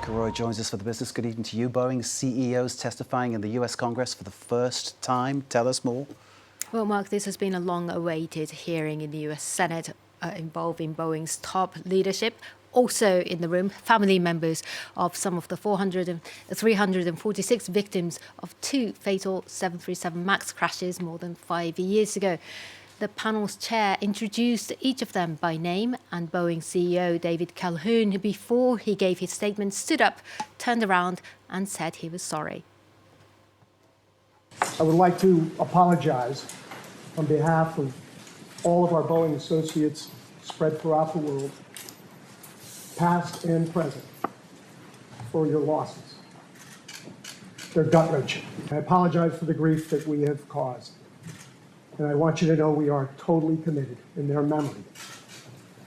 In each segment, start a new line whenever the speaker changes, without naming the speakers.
Yuka Royer joins us for the business. Good evening to you. Boeing CEO is testifying in the US Congress for the first time. Tell us more.
Well, Mark, this has been a long-awaited hearing in the US Senate involving Boeing's top leadership. Also in the room, family members of some of the 346 victims of two fatal 737 MAX crashes more than 5 years ago. The panel's chair introduced each of them by name, and Boeing CEO David Calhoun, before he gave his statement, stood up, turned around and said he was sorry.
I would like to apologize on behalf of all of our Boeing associates spread throughout the world, past and present, for your losses. They're gut-wrenching. I apologize for the grief that we have caused. And I want you to know we are totally committed in their memory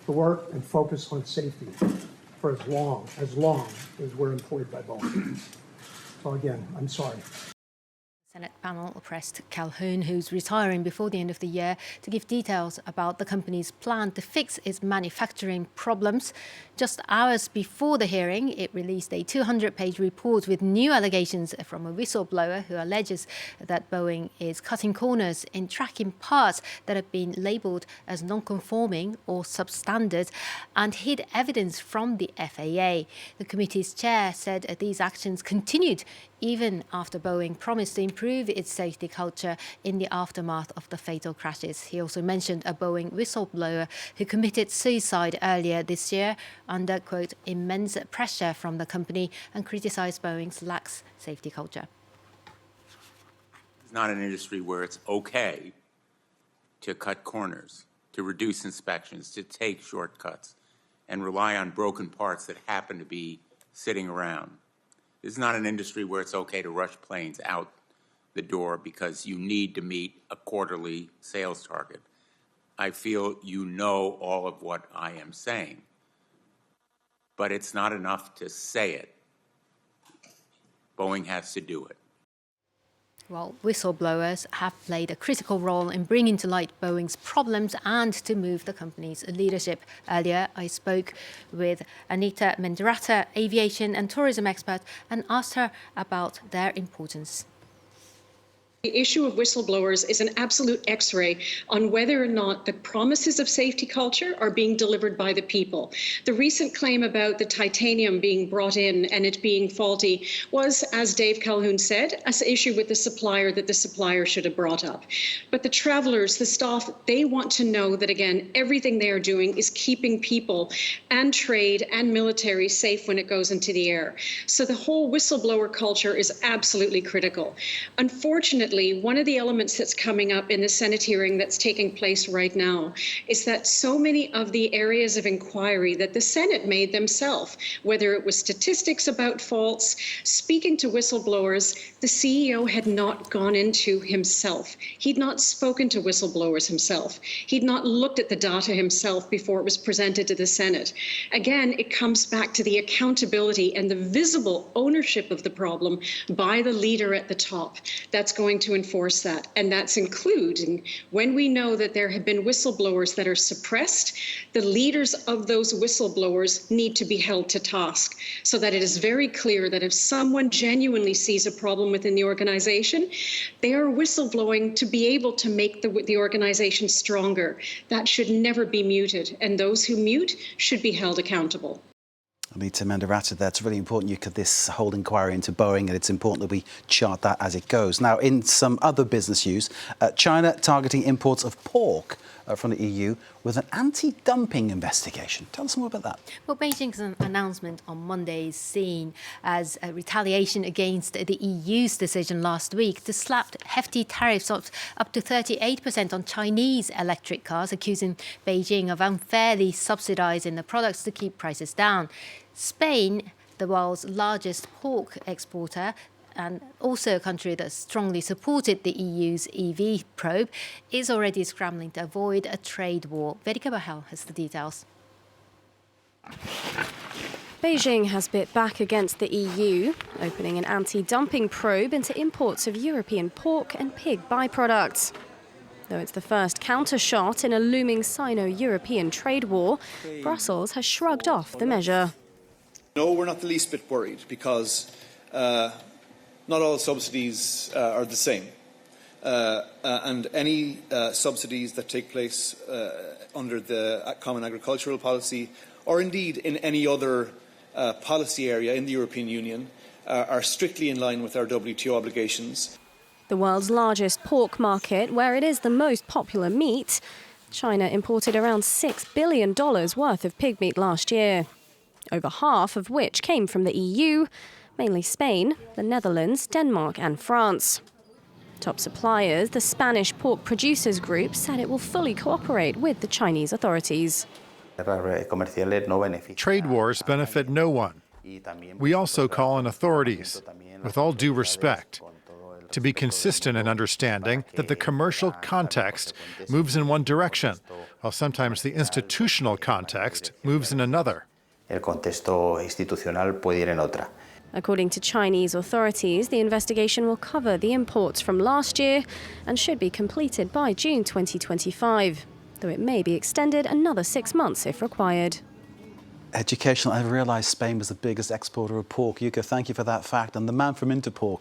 to work and focus on safety for as long as we're employed by Boeing. So again, I'm sorry.
The Senate panel pressed Calhoun, who's retiring before the end of the year, to give details about the company's plan to fix its manufacturing problems. Just hours before the hearing, it released a 200-page report with new allegations from a whistleblower who alleges that Boeing is cutting corners in tracking parts that have been labelled as non-conforming or substandard and hid evidence from the FAA. The committee's chair said these actions continued even after Boeing promised to improve its safety culture in the aftermath of the fatal crashes. He also mentioned a Boeing whistleblower who committed suicide earlier this year under, quote, immense pressure from the company, and criticised Boeing's lax safety culture.
It's not an industry where it's okay to cut corners, to reduce inspections, to take shortcuts, and rely on broken parts that happen to be sitting around. This is not an industry where it's okay to rush planes out the door because you need to meet a quarterly sales target. I feel you know all of what I am saying, but it's not enough to say it. Boeing has to do it.
Well, whistleblowers have played a critical role in bringing to light Boeing's problems and to move the company's leadership. Earlier, I spoke with Anita Mendiratta, aviation and tourism expert, and asked her about their importance.
The issue of whistleblowers is an absolute X-ray on whether or not the promises of safety culture are being delivered by the people. The recent claim about the titanium being brought in and it being faulty was, as Dave Calhoun said, an issue with the supplier that the supplier should have brought up. But the travelers, the staff, they want to know that, again, everything they are doing is keeping people and trade and military safe when it goes into the air. So the whole whistleblower culture is absolutely critical. Unfortunately, one of the elements that's coming up in the Senate hearing that's taking place right now is that so many of the areas of inquiry that the Senate made themselves, whether it was statistics about faults, speaking to whistleblowers, the CEO had not gone into himself. He'd not spoken to whistleblowers himself. He'd not looked at the data himself before it was presented to the Senate. Again, it comes back to the accountability and the visible ownership of the problem by the leader at the top. That's going to enforce that. And that's including when we know that there have been whistleblowers that are suppressed, the leaders of those whistleblowers need to be held to task so that it is very clear that if someone genuinely sees a problem within the organization, they are whistleblowing to be able to make the organization stronger. That should never be muted. And those who mute should be held accountable.
Anita Mendiratta, that's really important, Yuka, this whole inquiry into Boeing, and it's important that we chart that as it goes. Now, in some other business news, China targeting imports of pork from the EU with an anti-dumping investigation. Tell us more about that.
Well, Beijing's announcement on Monday is seen as a retaliation against the EU's decision last week to slap hefty tariffs of up to 38% on Chinese electric cars, accusing Beijing of unfairly subsidising the products to keep prices down. Spain, the world's largest pork exporter, and also a country that strongly supported the EU's EV probe, is already scrambling to avoid a trade war. Vedika Bahel has the details.
Beijing has bit back against the EU, opening an anti-dumping probe into imports of European pork and pig byproducts. Though it's the first counter-shot in a looming Sino-European trade war, Brussels has shrugged off the measure.
No, we're not the least bit worried because not all subsidies are the same. And any subsidies that take place under the Common Agricultural Policy, or indeed in any other policy area in the European Union, are strictly in line with our WTO obligations.
The world's largest pork market, where it is the most popular meat, China imported around $6 billion worth of pig meat last year, over half of which came from the EU, mainly Spain, the Netherlands, Denmark and France. Top suppliers, the Spanish Pork Producers Group, said it will fully cooperate with the Chinese authorities.
Trade wars benefit no one. We also call on authorities, with all due respect, to be consistent in understanding that the commercial context moves in one direction, while sometimes the institutional context moves in another.
According to Chinese authorities, the investigation will cover the imports from last year and should be completed by June 2025, though it may be extended another 6 months if required.
Educational. I realised Spain was the biggest exporter of pork. Yuka, thank you for that fact. And the man from Interpork